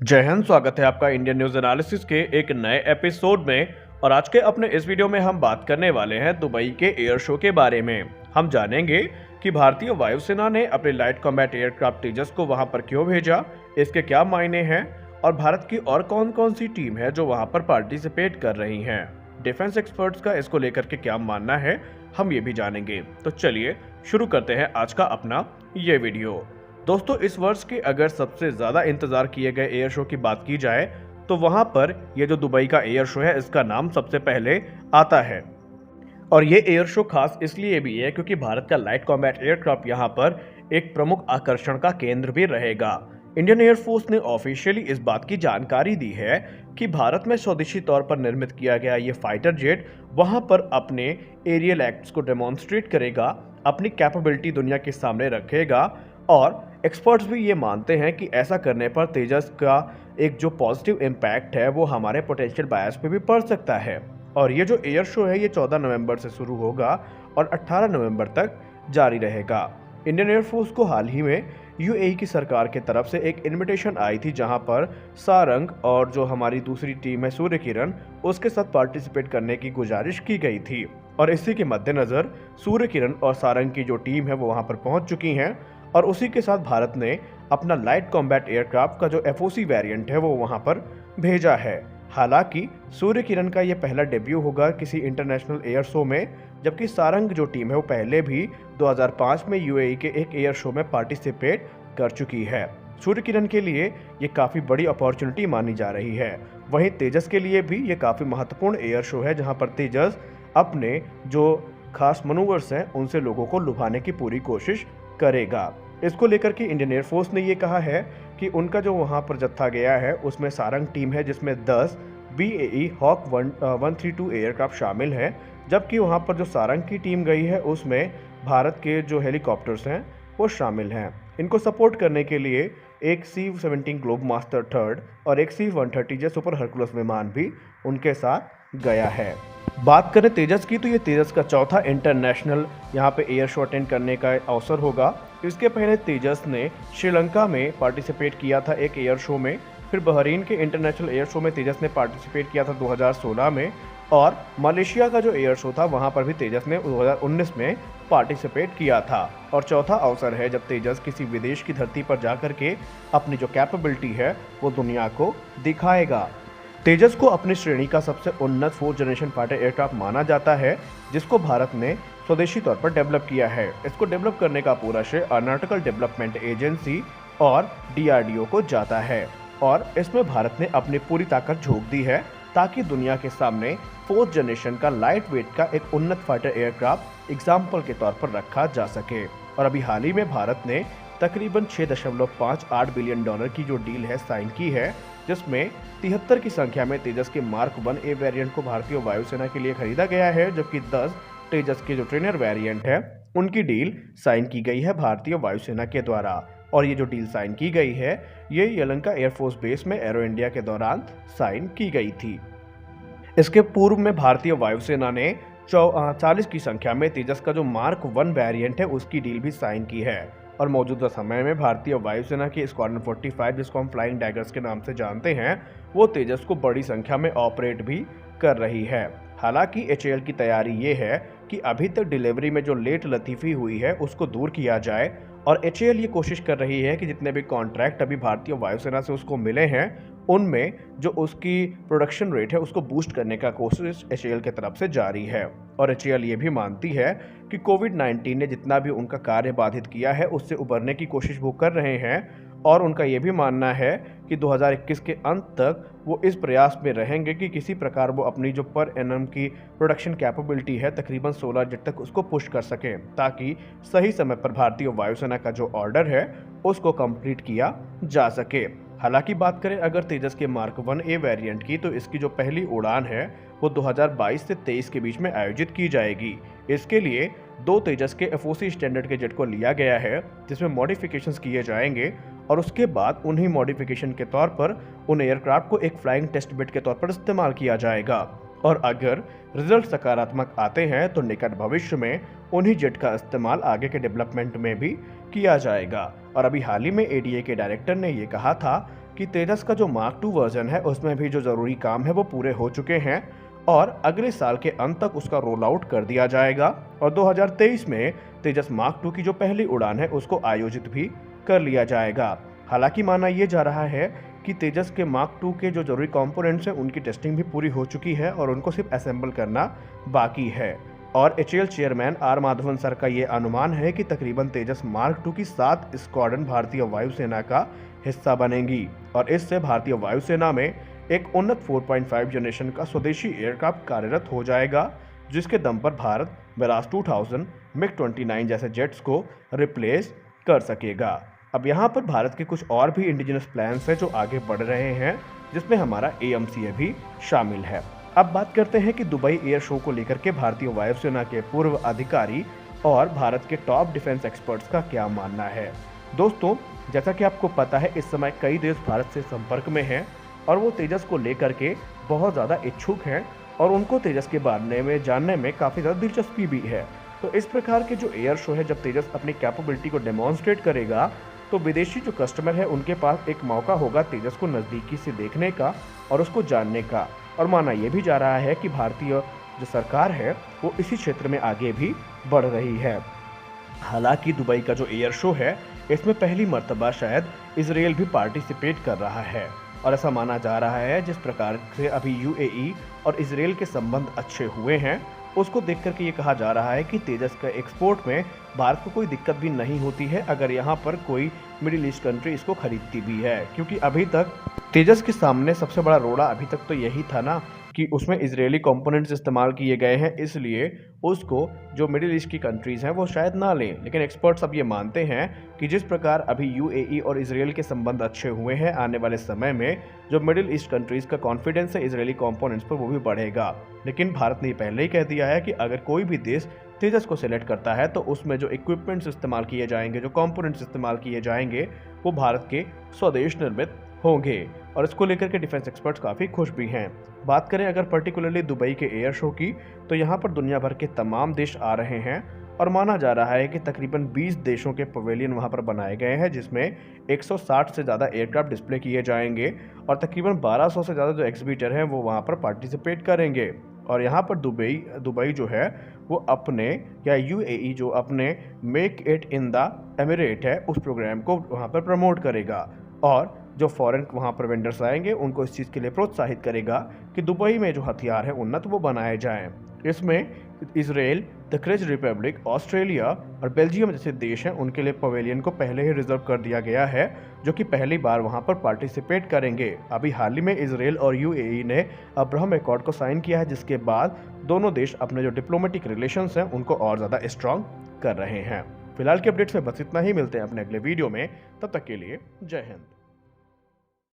जय हिंद। स्वागत है आपका इंडियन न्यूज एनालिसिस के एक नए एपिसोड में। और आज के अपने इस वीडियो में हम बात करने वाले हैं दुबई के एयर शो के बारे में। हम जानेंगे कि भारतीय वायुसेना ने अपने लाइट कॉम्बैट एयरक्राफ्ट तेजस को वहां पर क्यों भेजा, इसके क्या मायने हैं और भारत की और कौन कौन सी टीम है जो वहां पर पार्टिसिपेट कर रही हैं। डिफेंस एक्सपर्ट्स का इसको लेकर के क्या मानना है, हम ये भी जानेंगे। तो चलिए शुरू करते हैं आज का अपना ये वीडियो। दोस्तों, इस वर्ष के अगर सबसे ज्यादा इंतजार किए गए एयर शो की बात की जाए तो वहां पर ये जो दुबई का एयर शो है इसका नाम सबसे पहले आता है। और ये एयर शो खास इसलिए भी है क्योंकि भारत का लाइट कॉम्बैट एयरक्राफ्ट यहाँ पर एक प्रमुख आकर्षण का केंद्र भी रहेगा। इंडियन एयरफोर्स ने ऑफिशियली इस बात की जानकारी दी है कि भारत में स्वदेशी तौर पर निर्मित किया गया ये फाइटर जेट वहां पर अपने एरियल एक्ट्स को डेमोन्स्ट्रेट करेगा, अपनी कैपेबिलिटी दुनिया के सामने रखेगा। और एक्सपर्ट्स भी ये मानते हैं कि ऐसा करने पर तेजस का एक जो पॉजिटिव इम्पैक्ट है वो हमारे पोटेंशियल बायर्स पे भी पड़ सकता है। और ये जो एयर शो है ये 14 नवंबर से शुरू होगा और 18 नवंबर तक जारी रहेगा। इंडियन एयरफोर्स को हाल ही में यूएई की सरकार की तरफ से एक इनविटेशन आई थी जहां पर सारंग और जो हमारी दूसरी टीम है सूर्य किरण, उसके साथ पार्टिसिपेट करने की गुजारिश की गई थी। और इसी के मद्देनजर सूर्य किरण और सारंग की जो टीम है वो वहां पर पहुंच चुकी हैं और उसी के साथ भारत ने अपना लाइट कॉम्बैट एयरक्राफ्ट का जो एफओसी वेरिएंट है वो वहां पर भेजा है। हालांकि सूर्य किरण का ये पहला डेब्यू होगा किसी इंटरनेशनल एयर शो में, जबकि सारंग जो टीम है वो पहले भी 2005 में यूएई के एक एयर शो में पार्टिसिपेट कर चुकी है। सूर्य किरण के लिए ये काफ़ी बड़ी अपॉर्चुनिटी मानी जा रही है। वहीं तेजस के लिए भी ये काफ़ी महत्वपूर्ण एयर शो है जहां पर तेजस अपने जो खास मनूवर्स हैं उनसे लोगों को लुभाने की पूरी कोशिश करेगा। इसको लेकर के इंडियन एयरफोर्स ने ये कहा है कि उनका जो वहां पर जत्था गया है उसमें सारंग टीम है जिसमें 10 BAE हॉक 132 एयरक्राफ्ट शामिल हैं, जबकि वहां पर जो सारंग की टीम गई है उसमें भारत के जो हेलीकॉप्टर्स हैं वो शामिल हैं। इनको सपोर्ट करने के लिए एक C-17 ग्लोब मास्टर थर्ड और एक C-130J सुपर हरकुलस विमान भी उनके साथ गया है। बात करें तेजस की तो ये तेजस का चौथा इंटरनेशनल यहाँ पे एयर शो अटेंड करने का अवसर होगा। इसके पहले तेजस ने श्रीलंका में पार्टिसिपेट किया था एक एयर शो में, फिर बहरीन के इंटरनेशनल एयर शो में तेजस ने पार्टिसिपेट किया था 2016 में, और मलेशिया का जो एयर शो था वहाँ पर भी तेजस ने 2019 में पार्टिसिपेट किया था। और चौथा अवसर है जब तेजस किसी विदेश की धरती पर जाकर के अपनी जो कैपेबिलिटी है वो दुनिया को दिखाएगा। तेजस को अपनी श्रेणी का सबसे उन्नत 4th जनरेशन फाइटर एयरक्राफ्ट माना जाता है जिसको भारत ने स्वदेशी तौर पर डेवलप किया है। इसको डेवलप करने का पूरा श्रेय एरोनॉटिकल डेवलपमेंट एजेंसी और DRDO को जाता है और इसमें भारत ने अपनी पूरी ताकत झोंक दी है ताकि दुनिया के सामने 4th जनरेशन का लाइट वेट का एक उन्नत फाइटर एयरक्राफ्ट एग्जाम्पल के तौर पर रखा जा सके। और अभी हाल ही में भारत ने तकरीबन $6.58 बिलियन की जो डील है साइन की है, जिसमें 73 की संख्या में तेजस के मार्क 1A वेरिएंट को भारतीय वायुसेना के लिए खरीदा गया है, जबकि 10 तेजस के जो ट्रेनर वेरिएंट है उनकी डील साइन की गई है भारतीय वायुसेना के द्वारा। और ये जो डील साइन की गई है ये यलंका एयरफोर्स बेस में एरो इंडिया के दौरान साइन की गई थी। इसके पूर्व में भारतीय वायुसेना ने 40 की संख्या में तेजस का जो मार्क 1 वेरिएंट है उसकी डील भी साइन की है। और मौजूदा समय में भारतीय वायुसेना की स्क्वाड्रन 45 जिसको हम फ्लाइंग डैगर्स के नाम से जानते हैं वो तेजस को बड़ी संख्या में ऑपरेट भी कर रही है। हालांकि HAL की तैयारी ये है कि अभी तक डिलीवरी में जो लेट लतीफ़ी हुई है उसको दूर किया जाए और HAL ये कोशिश कर रही है कि जितने भी कॉन्ट्रैक्ट अभी भारतीय वायुसेना से उसको मिले हैं उनमें जो उसकी प्रोडक्शन रेट है उसको बूस्ट करने का कोशिश HAL की तरफ से जारी है। और HAL ये भी मानती है कि कोविड-19 ने जितना भी उनका कार्य बाधित किया है उससे उबरने की कोशिश वो कर रहे हैं और उनका ये भी मानना है कि 2021 के अंत तक वो इस प्रयास में रहेंगे कि किसी प्रकार वो अपनी जो पर एनम की प्रोडक्शन कैपेबिलिटी है तकरीबन 16 जेट तक उसको पुश कर सकें ताकि सही समय पर भारतीय वायुसेना का जो ऑर्डर है उसको कंप्लीट किया जा सके। हालांकि बात करें अगर तेजस के मार्क 1A वेरिएंट की तो इसकी जो पहली उड़ान है वो 2022 से 23 के बीच में आयोजित की जाएगी। इसके लिए 2 तेजस के FOC स्टैंडर्ड के जेट को लिया गया है जिसमें मॉडिफिकेशंस किए जाएंगे और उसके बाद उन्हीं मॉडिफिकेशन के तौर पर उन एयरक्राफ्ट को एक फ्लाइंग टेस्ट बेड के तौर पर इस्तेमाल किया जाएगा। और अगर रिजल्ट सकारात्मक आते हैं तो निकट भविष्य में उन्हीं जेट का इस्तेमाल आगे के डेवलपमेंट में भी किया जाएगा। और अभी हाल ही में ADA के डायरेक्टर ने ये कहा था कि तेजस का जो मार्क 2 वर्जन है उसमें भी जो ज़रूरी काम है वो पूरे हो चुके हैं और अगले साल के अंत तक उसका रोल आउट कर दिया जाएगा और 2023 में तेजस मार्क 2 की जो पहली उड़ान है उसको आयोजित भी कर लिया जाएगा। हालांकि माना यह जा रहा है कि तेजस के मार्क 2 के जो जरूरी कंपोनेंट्स हैं उनकी टेस्टिंग भी पूरी हो चुकी है और उनको सिर्फ असेंबल करना बाकी है। और HAL chairman are Madhavan sir का ये अनुमान है कि तकरीबन तेजस मार्क 2 की 7 स्क्वाड्रन भारतीय वायुसेना का हिस्सा बनेंगी और इससे भारतीय वायुसेना में एक उन्नत 4.5 जनरेशन का स्वदेशी एयरक्राफ्ट कार्यरत हो जाएगा, जिसके दम पर भारत मिराज 2000 मिग-29 जैसे जेट्स को रिप्लेस कर सकेगा। अब यहाँ पर भारत के कुछ और भी इंडिजिनस प्लान्स हैं जो आगे बढ़ रहे हैं, जिसमें हमारा AMCA भी शामिल है। अब बात करते हैं कि दुबई एयर शो को लेकर के भारतीय वायुसेना के पूर्व अधिकारी और भारत के टॉप डिफेंस एक्सपर्ट्स का क्या मानना है। दोस्तों, जैसा कि आपको पता है इस समय कई देश भारत से संपर्क में हैं और वो तेजस को लेकर के बहुत ज़्यादा इच्छुक हैं और उनको तेजस के बारे में जानने में काफ़ी ज़्यादा दिलचस्पी भी है। तो इस प्रकार के जो एयर शो है, जब तेजस अपनी कैपेबिलिटी को डेमोन्स्ट्रेट करेगा तो विदेशी जो कस्टमर है उनके पास एक मौका होगा तेजस को नज़दीकी से देखने का और उसको जानने का। और माना यह भी जा रहा है कि भारतीय जो सरकार है वो इसी क्षेत्र में आगे भी बढ़ रही है। हालांकि दुबई का जो एयर शो है इसमें पहली मर्तबा शायद इजराइल भी पार्टिसिपेट कर रहा है और ऐसा माना जा रहा है जिस प्रकार से अभी UAE और इजराइल के संबंध अच्छे हुए हैं उसको देख करके ये कहा जा रहा है कि तेजस का एक्सपोर्ट में भारत को कोई दिक्कत भी नहीं होती है अगर यहाँ पर कोई मिडिल ईस्ट कंट्री इसको खरीदती भी है, क्योंकि अभी तक तेजस के सामने सबसे बड़ा रोड़ा अभी तक तो यही था ना कि उसमें इजरायली कंपोनेंट्स इस्तेमाल किए गए हैं, इसलिए उसको जो मिडिल ईस्ट की कंट्रीज़ हैं वो शायद ना लें। लेकिन एक्सपर्ट्स अब ये मानते हैं कि जिस प्रकार अभी UAE और इजराइल के संबंध अच्छे हुए हैं, आने वाले समय में जो मिडिल ईस्ट कंट्रीज़ का कॉन्फिडेंस है इजरायली कंपोनेंट्स पर वो भी बढ़ेगा। लेकिन भारत ने पहले ही कह दिया है कि अगर कोई भी देश तेजस को सिलेक्ट करता है तो उसमें जो इक्विपमेंट्स इस्तेमाल किए जाएंगे, जो कंपोनेंट्स इस्तेमाल किए जाएंगे वो भारत के स्वदेश निर्मित होंगे और इसको लेकर के डिफेंस एक्सपर्ट्स काफ़ी खुश भी हैं। बात करें अगर पर्टिकुलरली दुबई के एयर शो की, तो यहाँ पर दुनिया भर के तमाम देश आ रहे हैं और माना जा रहा है कि तकरीबन 20 देशों के पवेलियन वहाँ पर बनाए गए हैं, जिसमें 160 से ज़्यादा एयरक्राफ्ट डिस्प्ले किए जाएंगे और तकरीबन 1200 से ज़्यादा जो एग्जीबिटर हैं वो वहाँ पर पार्टिसिपेट करेंगे। और यहाँ पर दुबई जो है वो अपने या UAE जो अपने make it in the emirate है उस प्रोग्राम को वहाँ पर प्रमोट करेगा और जो फॉरेन वहाँ पर वेंडर्स आएंगे उनको इस चीज़ के लिए प्रोत्साहित करेगा कि दुबई में जो हथियार है उन्नत वो बनाए जाएं। इसमें Israel, the craze Republic, Australia और बेल्जियम जैसे देश हैं उनके लिए पवेलियन को पहले ही रिजर्व कर दिया गया है, जो कि पहली बार वहाँ पर पार्टिसिपेट करेंगे। अभी हाल ही में इजराइल और UAE ने अब्राहम एकॉर्ड को साइन किया है, जिसके बाद दोनों देश अपने जो डिप्लोमेटिक रिलेशंस हैं उनको और ज़्यादा स्ट्रांग कर रहे हैं। फिलहाल के अपडेट्स में बस इतना ही, मिलते हैं अपने अगले वीडियो में, तब तक के लिए जय हिंद।